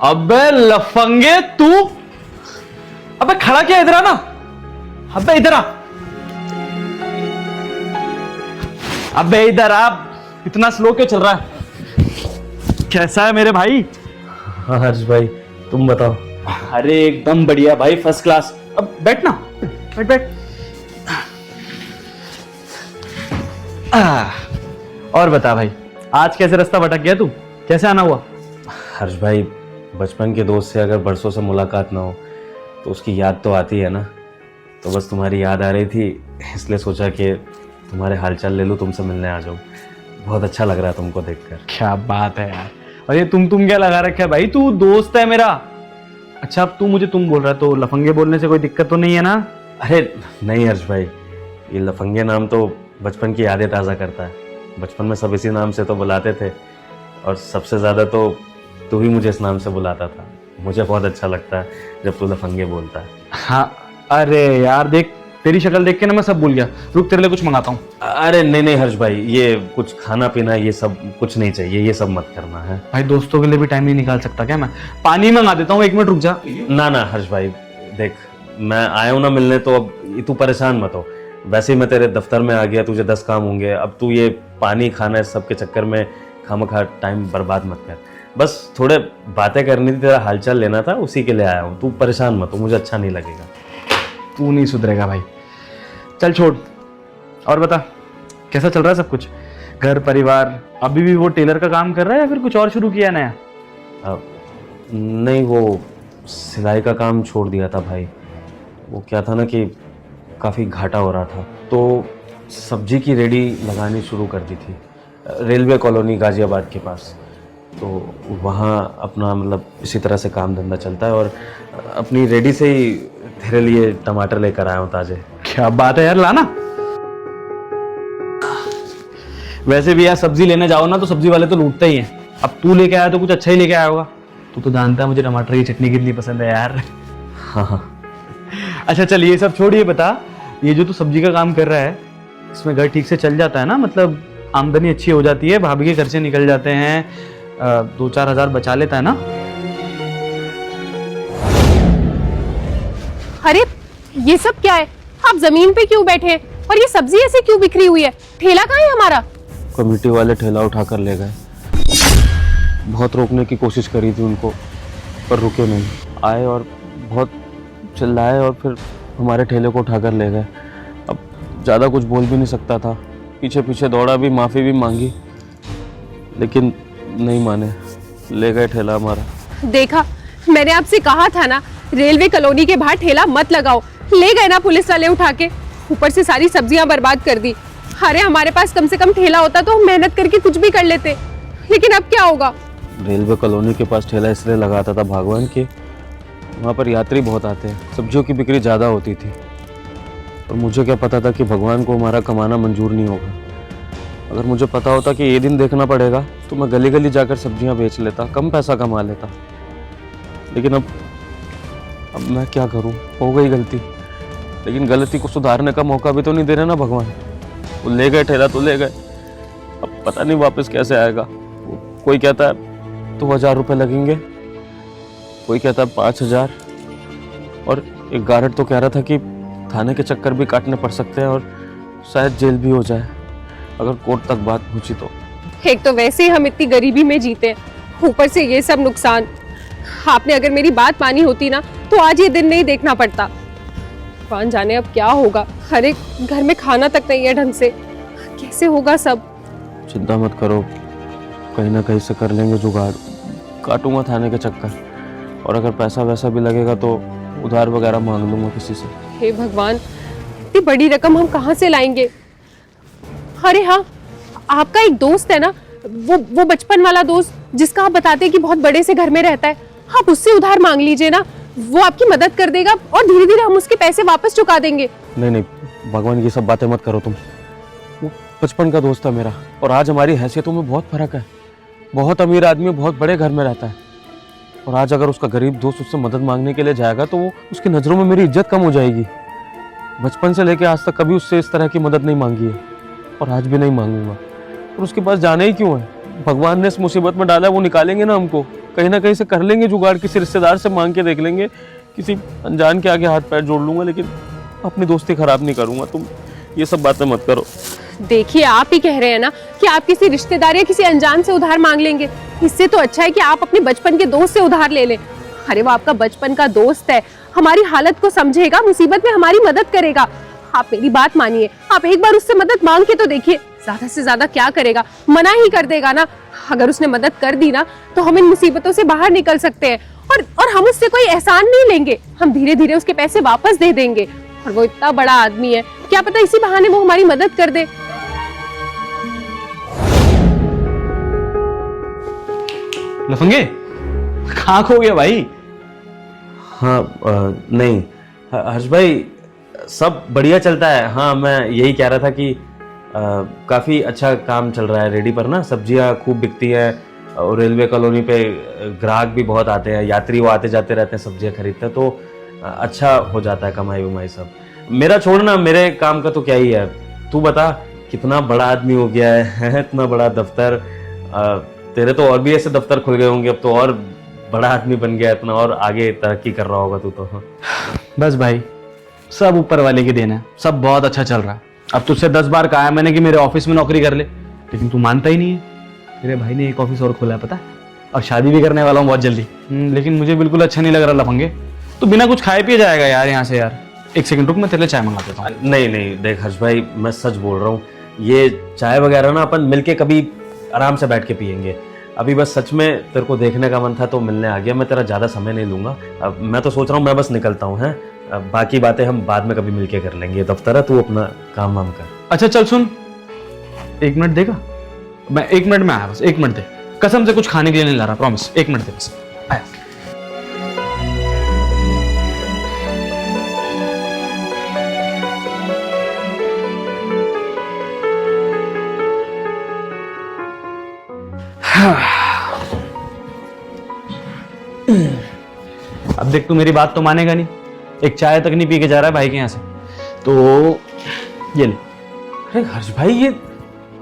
अबे लफंगे तू, अबे खड़ा क्या, इधर आ ना, अबे इधर आ, अबे इधर आ, इतना स्लो क्यों चल रहा है? कैसा है मेरे भाई? हाँ हर्ष भाई, तुम बताओ। अरे एकदम बढ़िया भाई, फर्स्ट क्लास। अब बैठ ना, बैठ बैठ। और बता भाई, आज कैसे रास्ता भटक गया तू, कैसे आना हुआ? हर्ष भाई, बचपन के दोस्त से अगर बरसों से मुलाकात ना हो तो उसकी याद तो आती है ना। तो बस तुम्हारी याद आ रही थी, इसलिए सोचा कि तुम्हारे हालचाल ले लूँ, तुमसे मिलने आ जाऊँ। बहुत अच्छा लग रहा है तुमको देखकर। क्या बात है यार, और ये तुम क्या लगा रखा है भाई, तू दोस्त है मेरा। अच्छा अब तू मुझे तुम बोल रहा है तो लफंगे बोलने से कोई दिक्कत तो नहीं है ना? अरे नहीं हर्ष भाई, ये लफंगे नाम तो बचपन की यादें ताज़ा करता है। बचपन में सब इसी नाम से तो बुलाते थे, और सबसे ज़्यादा तो तू ही मुझे इस नाम से बुलाता था। मुझे बहुत अच्छा लगता है जब तू लफंगे बोलता है। हाँ, अरे यार देख, तेरी शक्ल देख के ना मैं सब भूल गया। रुक, तेरे लिए कुछ मंगाता हूँ। अरे नहीं हर्ष भाई, ये कुछ खाना पीना ये सब कुछ नहीं चाहिए, ये सब मत करना है। भाई दोस्तों के लिए भी टाइम नहीं निकाल सकता क्या? मैं पानी मंगा देता हूँ, 1 मिनट रुक जा। ना हर्ष भाई, देख मैं आया हूँ ना मिलने, तो अब तू परेशान मत हो। वैसे ही मैं तेरे दफ्तर में आ गया, तुझे 10 काम होंगे। अब तू ये पानी खाना इस सब के चक्कर में खामखा टाइम बर्बाद मत कर। बस थोड़े बातें करनी थी, तेरा हालचाल लेना था, उसी के लिए आया हूँ। तू परेशान मत हो, मुझे अच्छा नहीं लगेगा। तू नहीं सुधरेगा भाई, चल छोड़। और बता, कैसा चल रहा है सब कुछ, घर परिवार? अभी भी वो टेलर का काम कर रहा है या फिर कुछ और शुरू किया नया? नहीं, वो सिलाई का काम छोड़ दिया था भाई। वो क्या था ना कि काफ़ी घाटा हो रहा था, तो सब्जी की रेडी लगानी शुरू कर दी थी रेलवे कॉलोनी गाजियाबाद के पास। तो वहाँ अपना मतलब इसी तरह से काम धंधा चलता है, और अपनी रेडी से ही तेरे लिए टमाटर लेकर आया हूँ ताज़े। क्या बात है यार, लाना। वैसे भी यार सब्जी लेने जाओ ना तो सब्जी वाले तो लूटते ही हैं। अब तू लेके आया तो कुछ अच्छा ही लेके आया होगा। तू तो जानता है मुझे टमाटर की चटनी कितनी पसंद है यार। हाँ। अच्छा चल ये सब छोड़, ये बता, ये जो तू सब्जी का काम कर रहा है, इसमें घर ठीक से चल जाता है ना? मतलब आमदनी अच्छी हो जाती है, भाभी के खर्चे निकल जाते हैं, 2-4 हज़ार बचा लेता है ना? अरे ये सब क्या है? आप जमीन पे क्यों बैठे हैं? और ये सब्जी ऐसे क्यों बिखरी हुई है? ठेला कहाँ है हमारा? कमेटी वाले ठेला उठा कर ले गए। बहुत रोकने की कोशिश करी थी उनको, पर रुके नहीं। आए और बहुत चिल्लाए और फिर हमारे ठेले को उठा कर ले गए। अब ज़्यादा कुछ बोल भी नहीं सकता था, पीछे पीछे दौड़ा भी, माफ़ी भी मांगी, लेकिन नहीं माने, ले गए ठेला हमारा। देखा, मैंने आपसे कहा था ना, रेलवे कॉलोनी के बाहर ठेला मत लगाओ। ले गए ना पुलिस वाले उठा के, ऊपर से सारी सब्जियां बर्बाद कर दी। अरे हमारे पास कम से कम ठेला होता तो हम मेहनत करके कुछ भी कर लेते, लेकिन अब क्या होगा? रेलवे कॉलोनी के पास ठेला इसलिए लगाता था भगवान के, वहाँ पर यात्री बहुत आते हैं, सब्जियों की बिक्री ज़्यादा होती थी। और मुझे क्या पता था कि भगवान को हमारा कमाना मंजूर नहीं होगा। अगर मुझे पता होता कि ये दिन देखना पड़ेगा तो मैं गली गली जाकर सब्जियां बेच लेता, कम पैसा कमा लेता। लेकिन अब मैं क्या करूं, हो गई गलती, लेकिन गलती को सुधारने का मौका भी तो नहीं दे रहे ना भगवान। वो ले गए ठेला तो ले गए, अब पता नहीं वापस कैसे आएगा। कोई कहता है 2000 रुपये लगेंगे, कोई कहता है 5000, और एक गारड तो कह रहा था कि थाने के चक्कर भी काटने पड़ सकते हैं और शायद जेल भी हो जाए अगर कोर्ट तक बात पहुंची तो। एक तो वैसे ही हम इतनी गरीबी में जीते हैं, ऊपर से ये सब नुकसान। आपने अगर मेरी बात मानी होती ना तो आज ये दिन नहीं देखना पड़ता। कौन जाने अब क्या होगा। अरे घर में खाना तक नहीं है ढंग से, कैसे होगा सब? चिंता मत करो, कहीं ना कहीं से कर लेंगे जुगाड़। काटूंगा थाने के चक्कर, और अगर पैसा वैसा भी लगेगा तो उधार वगैरह मांग लूंगा किसी से। हे भगवान, इतनी बड़ी रकम हम कहाँ से लाएंगे? अरे हाँ, आपका एक दोस्त है ना, वो बचपन वाला दोस्त जिसका आप बताते हैं कि बहुत बड़े से घर में रहता है, आप उससे उधार मांग लीजिए ना, वो आपकी मदद कर देगा और धीरे धीरे हम उसके पैसे वापस चुका देंगे। नहीं भगवान, ये सब बातें मत करो तुम। वो बचपन का दोस्त है मेरा, और आज हमारी हैसियतों में बहुत फर्क है। बहुत अमीर आदमी बहुत बड़े घर में रहता है, और आज अगर उसका गरीब दोस्त उससे मदद मांगने के लिए जाएगा तो वो उसकी नज़रों में मेरी इज्जत कम हो जाएगी। बचपन से लेकर आज तक कभी उससे इस तरह की मदद नहीं मांगी है, और आज भी नहीं मांगूंगा। और उसके पास जाना ही क्यों है? भगवान ने इस मुसीबत में डाला है, वो निकालेंगे ना हमको। कहीं ना कहीं से कर लेंगे जुगाड़, किसी रिश्तेदार से मांग के देख लेंगे, किसी अनजान के आगे हाथ पैर जोड़ लूंगा, लेकिन अपनी दोस्ती खराब नहीं करूंगा। तुम ये सब बातें मत करो। देखिए, आप ही कह रहे हैं ना कि आप किसी रिश्तेदार या किसी अनजान से उधार मांग लेंगे। इससे तो अच्छा है कि आप अपने बचपन के दोस्त से उधार ले लें। अरे वो आपका बचपन का दोस्त है, हमारी हालत को समझेगा, मुसीबत में हमारी मदद करेगा। आप मेरी बात मानिए, आप एक बार उससे मदद मांग के तो देखिए, ज्यादा से ज्यादा क्या करेगा, मना ही कर देगा ना। अगर उसने मदद कर दी ना तो हम इन मुसीबतों से बाहर निकल सकते हैं, और हम उससे कोई एहसान नहीं लेंगे, हम धीरे धीरे उसके पैसे वापस दे देंगे। और वो इतना बड़ा आदमी है, क्या पता इसी बहाने वो हमारी मदद कर दे। लफंगे, कहाँ खो गया भाई? हाँ नहीं हर्ष भाई, सब बढ़िया चलता है। हाँ, मैं यही कह रहा था कि काफ़ी अच्छा काम चल रहा है रेडी पर ना, सब्जियां खूब बिकती हैं और रेलवे कॉलोनी पे ग्राहक भी बहुत आते हैं, यात्री वो आते जाते रहते हैं सब्जियां खरीदते हैं, तो अच्छा हो जाता है कमाई वमाई सब। मेरा छोड़ना, मेरे काम का तो क्या ही है। तू बता, कितना बड़ा आदमी हो गया है इतना बड़ा दफ्तर, तेरे तो और भी ऐसे दफ्तर खुल गए होंगे, अब तो और बड़ा आदमी बन गया, इतना और आगे तरक्की कर रहा होगा तू तो। हाँ बस भाई, सब ऊपर वाले की देन है, सब बहुत अच्छा चल रहा है। अब तुझसे 10 बार कहा है मैंने कि मेरे ऑफिस में नौकरी कर ले, लेकिन तू मानता ही नहीं है। मेरे भाई ने एक ऑफिस और खोला है पता है, और शादी भी करने वाला हूँ बहुत जल्दी। लेकिन मुझे बिल्कुल अच्छा नहीं लग रहा लफंगे, तो बिना कुछ खाए पिए जाएगा यार यहाँ से यार। एक सेकंड रुक, मैं तेरे लिए चाय मंगा देता हूँ। नहीं नहीं, देख हर्ष भाई, मैं सच बोल रहा हूँ, ये चाय वगैरह ना अपन मिलके कभी आराम से बैठ के पियेंगे। अभी बस सच में तेरे को देखने का मन था तो मिलने आ गया। मैं तेरा ज़्यादा समय नहीं लूँगा। अब मैं तो सोच रहा हूँ मैं बस निकलता हूँ, हैं। अब बाकी बातें हम बाद में कभी मिलके कर लेंगे। दफ्तर है, तू अपना काम वाम कर। अच्छा चल सुन, 1 मिनट देगा? मैं 1 मिनट में आया, बस 1 मिनट दे, कसम से कुछ खाने के लिए नहीं ला रहा, प्रॉमिस। 1 मिनट दे बस, आया। अब देख, तू मेरी बात तो मानेगा नहीं, एक चाय तक नहीं पी के जा रहा है भाई के यहाँ से, तो ये ले। अरे हर्ष भाई,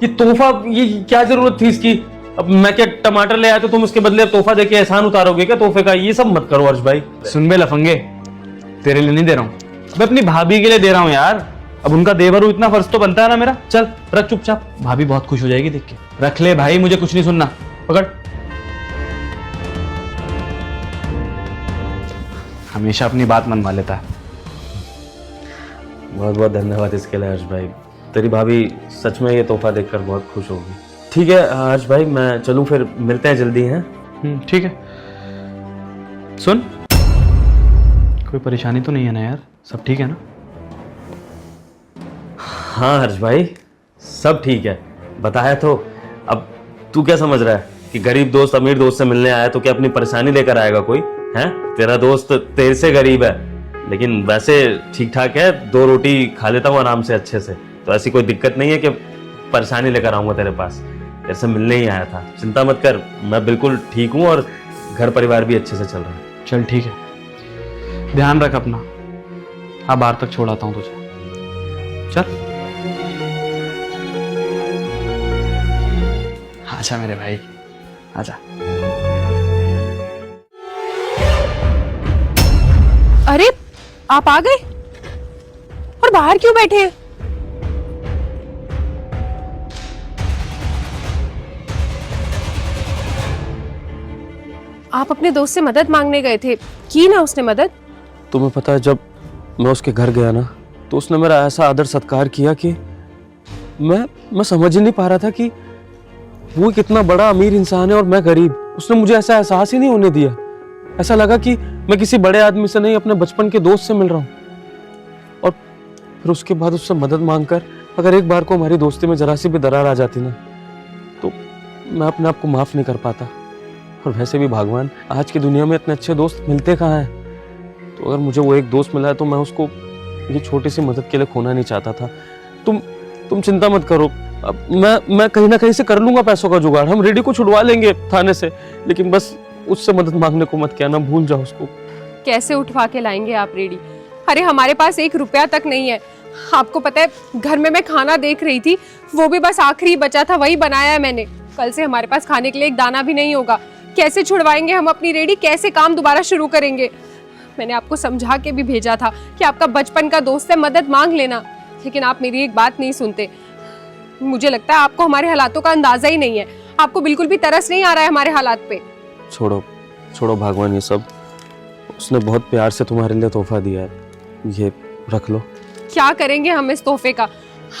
ये तोहफा, ये क्या जरूरत थी इसकी? अब मैं क्या टमाटर ले आया तो तुम उसके बदले तोहफा देके एहसान उतारोगे क्या तोहफे का? ये सब मत करो हर्ष भाई। सुन बे लफंगे, तेरे लिए नहीं दे रहा हूँ, मैं अपनी भाभी के लिए दे रहा हूँ यार। अब उनका देवर हूँ, इतना फर्ज तो बनता है ना मेरा। चल रख चुपचाप, भाभी बहुत खुश हो जाएगी देख के। रख ले भाई, मुझे कुछ नहीं सुनना, पकड़। हमेशा अपनी बात मनवा लेता है। बहुत बहुत धन्यवाद इसके लिए हर्ष भाई। तेरी भाभी सच में ये तोहफा देखकर बहुत खुश होगी। ठीक है हर्ष भाई, मैं चलूं फिर, मिलते हैं जल्दी, हैं? ठीक है। सुन, कोई परेशानी तो नहीं है ना यार? सब ठीक है ना? हाँ हर्ष भाई, सब ठीक है। बताया तो। अब तू क्या समझ रहा है कि गरीब दोस्त अमीर दोस्त से मिलने आया तो क्या अपनी परेशानी लेकर आएगा कोई? है तेरा दोस्त तेरे से गरीब है, लेकिन वैसे ठीक ठाक है, 2 रोटी खा लेता हूँ आराम से अच्छे से, तो ऐसी कोई दिक्कत नहीं है कि परेशानी लेकर आऊंगा तेरे पास। तेरे से मिलने ही आया था, चिंता मत कर, मैं बिल्कुल ठीक हूँ और घर परिवार भी अच्छे से चल रहा है। चल ठीक है, ध्यान रख अपना। हाँ, बाहर तक छोड़ आता हूँ तुझे, चल। आजा मेरे भाई, आजा। अरे आप आ गए, और बाहर क्यों बैठे हैं? आप अपने दोस्त से मदद मांगने गए थे, की ना उसने मदद? तुम्हें पता है, जब मैं उसके घर गया ना तो उसने मेरा ऐसा आदर सत्कार किया कि मैं समझ ही नहीं पा रहा था कि वो कितना बड़ा अमीर इंसान है और मैं गरीब। उसने मुझे ऐसा एहसास ही नहीं होने दिया। ऐसा लगा कि मैं किसी बड़े आदमी से नहीं, अपने बचपन के दोस्त से मिल रहा हूँ। और फिर उसके बाद उससे मदद मांगकर अगर एक बार को हमारी दोस्ती में जरा सी भी दरार आ जाती ना, तो मैं अपने आप को माफ नहीं कर पाता। और वैसे भी भगवान, आज की दुनिया में इतने अच्छे दोस्त मिलते कहाँ हैं? तो अगर मुझे वो एक दोस्त मिला है तो मैं उसको ये छोटी सी मदद के लिए खोना नहीं चाहता था। तुम चिंता मत करो, अब मैं कहीं ना कहीं से कर लूंगा पैसों का जुगाड़। हम रेडी को छुड़वा लेंगे थाने से, लेकिन बस उससे मदद मांगने को मत कहना, भूल जाओ उसको। कैसे उठवा के लाएंगे आप रेडी? अरे हमारे पास 1 रुपया तक नहीं है। आपको पता है, घर में मैं खाना देख रही थी, वो भी बस आखिरी बचा था, वही बनाया है मैंने। कल से हमारे पास खाने के लिए एक दाना भी नहीं होगा। कैसे छुड़वाएंगे हम अपनी रेडी, कैसे काम दोबारा शुरू करेंगे? मैंने आपको समझा के भी भेजा था कि आपका बचपन का दोस्त है, मदद मांग लेना, लेकिन आप मेरी एक बात नहीं सुनते। मुझे लगता है आपको हमारे हालातों का अंदाजा ही नहीं है, आपको बिल्कुल भी तरस नहीं आ रहा है हमारे हालात पे। छोड़ो छोड़ो भगवान ये सब, उसने बहुत प्यार से तुम्हारे लिए तोहफा दिया है, ये रख लो। क्या करेंगे हम इस तोहफे का?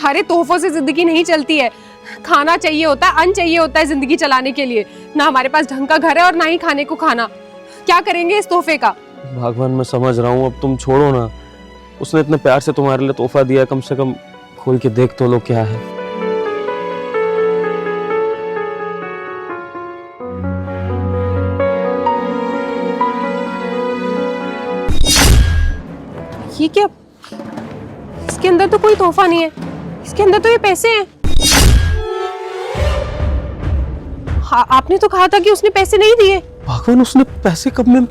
अरे तोहफों से जिंदगी नहीं चलती है, खाना चाहिए होता है, अन्न चाहिए होता है जिंदगी चलाने के लिए। ना हमारे पास ढंग का घर है और ना ही खाने को खाना। क्या करेंगे इस तोहफे का? भगवान मैं समझ रहा हूँ, अब तुम छोड़ो ना, उसने इतने प्यार से तुम्हारे लिए तोहफा दिया है, कम से कम खोल के देख तो लो क्या है। ये क्या? इसके अंदर तो कोई तोहफा नहीं है, इसके अंदर तो ये पैसे हैं। हाँ, आपने तो कहा था कि उसने पैसे नहीं दिए। भगवान उसने पैसे कब में?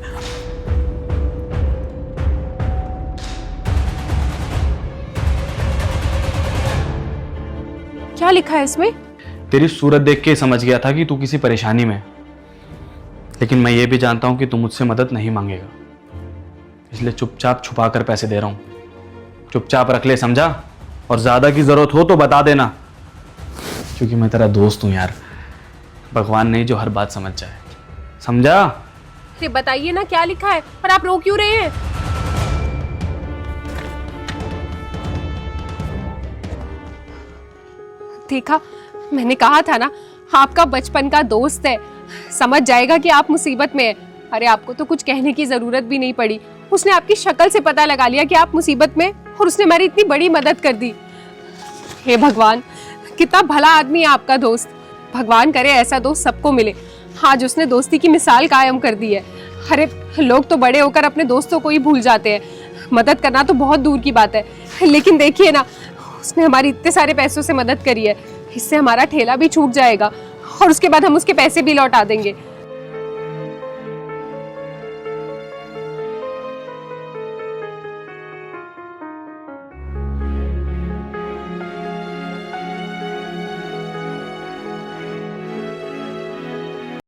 क्या लिखा है इसमें? तेरी सूरत देख के समझ गया था कि तू किसी परेशानी में है, लेकिन मैं ये भी जानता हूं कि तू मुझसे मदद नहीं मांगेगा, इसलिए चुपचाप छुपा कर पैसे दे रहा हूं। चुपचाप रख ले, समझा? और ज्यादा की जरूरत हो तो बता देना, क्योंकि मैं तेरा दोस्त हूं यार। भगवान नहीं जो हर बात समझ जाए, समझा? अरे बताइए ना क्या लिखा है, पर आप रो क्यों रहे हैं? देखा, मैंने कहा था ना, आपका बचपन का दोस्त है, समझ जाएगा कि आप मुसीबत में हैं। अरे आपको तो कुछ कहने की जरूरत भी नहीं पड़ी, उसने आपकी शक्ल से पता लगा लिया कि आप मुसीबत में, और उसने हमारी इतनी बड़ी मदद कर दी। हे भगवान, कितना भला आदमी है आपका दोस्त। भगवान करे ऐसा दोस्त सबको मिले। आज उसने दोस्ती की मिसाल कायम कर दी है। अरे लोग तो बड़े होकर अपने दोस्तों को ही भूल जाते हैं, मदद करना तो बहुत दूर की बात है। लेकिन देखिए ना, उसने हमारी इतने सारे पैसों से मदद करी है, इससे हमारा ठेला भी छूट जाएगा और उसके बाद हम उसके पैसे भी लौटा देंगे।